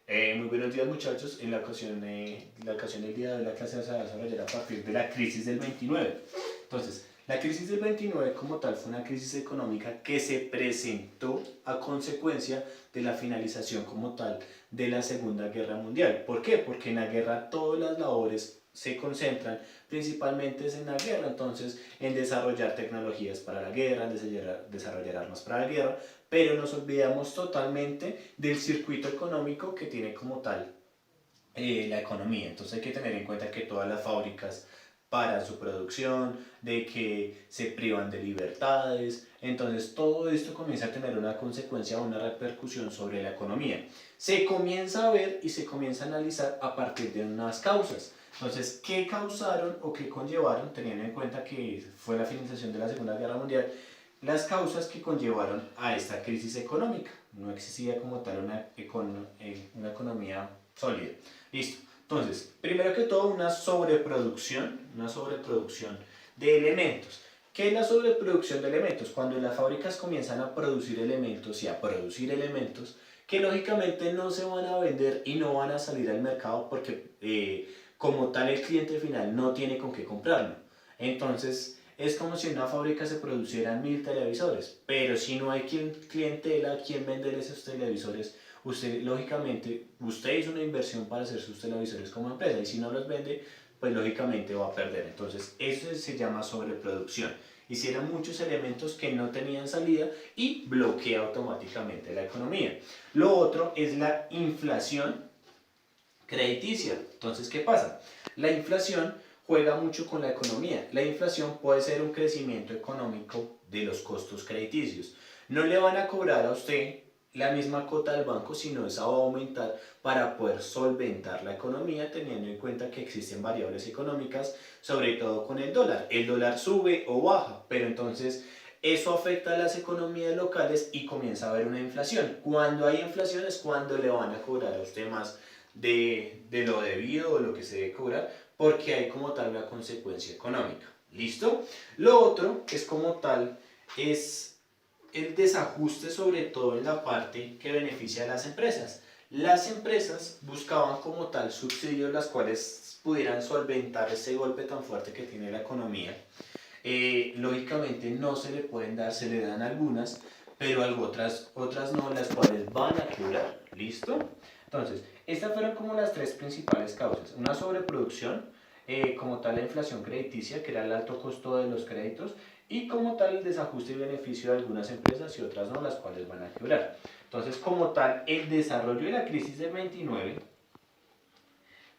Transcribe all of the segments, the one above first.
Muy buenos días muchachos, en la ocasión del día de hoy la clase se va a desarrollar a partir de la crisis del 29. Entonces, la crisis del 29 como tal fue una crisis económica que se presentó a consecuencia de la finalización como tal de la Segunda Guerra Mundial. ¿Por qué? Porque en la guerra todas las labores se concentran principalmente en la guerra, entonces en desarrollar tecnologías para la guerra, en desarrollar armas para la guerra, pero nos olvidamos totalmente del circuito económico que tiene como tal la economía. Entonces hay que tener en cuenta que todas las fábricas paran su producción, de que se privan de libertades, entonces todo esto comienza a tener una consecuencia, una repercusión sobre la economía. Se comienza a ver y se comienza a analizar a partir de unas causas. Entonces, ¿qué causaron o qué conllevaron, teniendo en cuenta que fue la finalización de la Segunda Guerra Mundial, las causas que conllevaron a esta crisis económica? No existía como tal una economía sólida. Listo. Entonces, primero que todo, una sobreproducción de elementos. ¿Qué es la sobreproducción de elementos? Cuando las fábricas comienzan a producir elementos y a producir elementos que lógicamente no se van a vender y no van a salir al mercado porque como tal el cliente final no tiene con qué comprarlo. Entonces, es como si en una fábrica se producieran 1000 televisores, pero si no hay clientela a quien vender esos televisores, usted lógicamente, usted hizo una inversión para hacer sus televisores como empresa y si no los vende, pues lógicamente va a perder. Entonces eso se llama sobreproducción. Hicieron muchos elementos que no tenían salida y bloquea automáticamente la economía. Lo otro es la inflación crediticia. Entonces, ¿qué pasa? La inflación juega mucho con la economía. La inflación puede ser un crecimiento económico de los costos crediticios. No le van a cobrar a usted la misma cuota del banco, sino esa va a aumentar para poder solventar la economía, teniendo en cuenta que existen variables económicas, sobre todo con el dólar. El dólar sube o baja, pero entonces eso afecta a las economías locales y comienza a haber una inflación. Cuando hay inflación es cuando le van a cobrar a usted más de lo debido o lo que se debe cobrar, porque hay como tal una consecuencia económica. ¿Listo? Lo otro es como tal, es el desajuste sobre todo en la parte que beneficia a las empresas. Las empresas buscaban como tal subsidios las cuales pudieran solventar ese golpe tan fuerte que tiene la economía. Lógicamente no se le pueden dar, se le dan algunas, pero otras no, las cuales van a quebrar. ¿Listo? Entonces, estas fueron como las tres principales causas. Una sobreproducción, como tal la inflación crediticia, que era el alto costo de los créditos, y como tal el desajuste y beneficio de algunas empresas y otras no, las cuales van a quebrar. Entonces, como tal, el desarrollo de la crisis del 29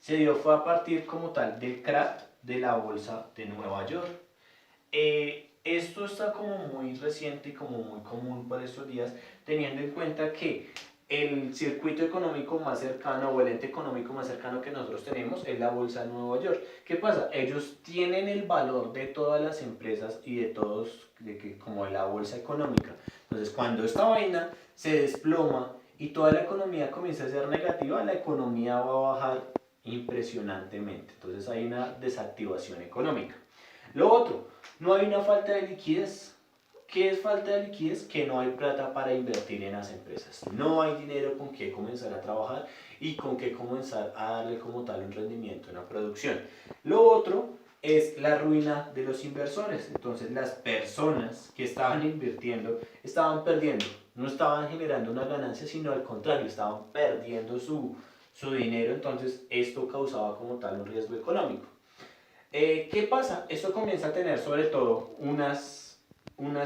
se dio fue a partir como tal del crack de la bolsa de Nueva York. Esto está como muy reciente y como muy común por estos días, teniendo en cuenta que el circuito económico más cercano o el ente económico más cercano que nosotros tenemos es la bolsa de Nueva York. ¿Qué pasa? Ellos tienen el valor de todas las empresas y de todos, como de la bolsa económica. Entonces, cuando esta vaina se desploma y toda la economía comienza a ser negativa, la economía va a bajar impresionantemente. Entonces, hay una desactivación económica. Lo otro, no hay una falta de liquidez. ¿Qué es falta de liquidez? Que no hay plata para invertir en las empresas. No hay dinero con que comenzar a trabajar y con que comenzar a darle como tal un rendimiento en la producción. Lo otro es la ruina de los inversores. Entonces las personas que estaban invirtiendo estaban perdiendo. No estaban generando una ganancia, sino al contrario, estaban perdiendo su dinero. Entonces esto causaba como tal un riesgo económico. ¿Qué pasa? Esto comienza a tener sobre todo unas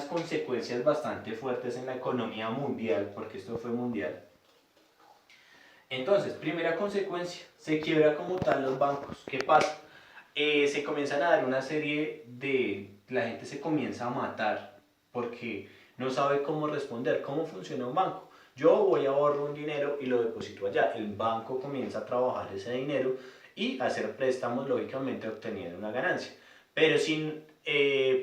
consecuencias bastante fuertes en la economía mundial, porque esto fue mundial. Entonces, primera consecuencia, se quiebra como tal los bancos. ¿Qué pasa? Se comienzan a dar una serie de... La gente se comienza a matar porque no sabe cómo responder, cómo funciona un banco. Yo voy a ahorrar un dinero y lo deposito allá. El banco comienza a trabajar ese dinero y hacer préstamos, lógicamente obteniendo una ganancia. Pero sin,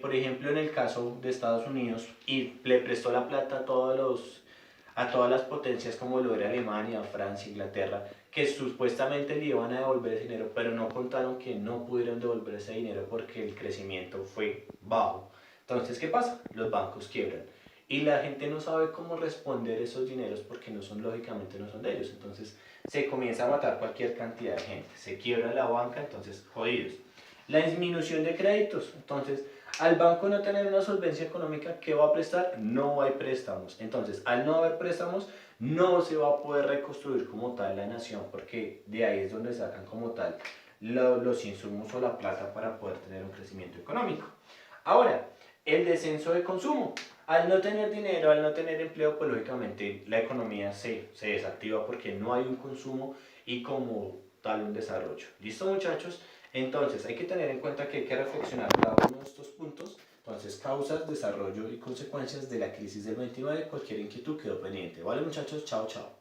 por ejemplo, en el caso de Estados Unidos, y le prestó la plata a todas las potencias como lo era Alemania, Francia, Inglaterra, que supuestamente le iban a devolver ese dinero, pero no contaron que no pudieron devolver ese dinero porque el crecimiento fue bajo. Entonces, ¿qué pasa? Los bancos quiebran. y la gente no sabe cómo responder esos dineros porque lógicamente no son de ellos. Entonces se comienza a matar cualquier cantidad de gente, se quiebra la banca, entonces jodidos. La disminución de créditos, entonces al banco no tener una solvencia económica, ¿qué va a prestar? No hay préstamos. Entonces, al no haber préstamos, no se va a poder reconstruir como tal la nación, porque de ahí es donde sacan como tal los insumos o la plata para poder tener un crecimiento económico. Ahora, el descenso de consumo. Al no tener dinero, al no tener empleo, pues lógicamente la economía se desactiva porque no hay un consumo y como tal un desarrollo. ¿Listo, muchachos? Entonces hay que tener en cuenta que hay que reflexionar cada uno de estos puntos. Entonces, causas, desarrollo y consecuencias de la crisis del 29. Cualquier inquietud quedó pendiente. Vale, muchachos, chao, chao.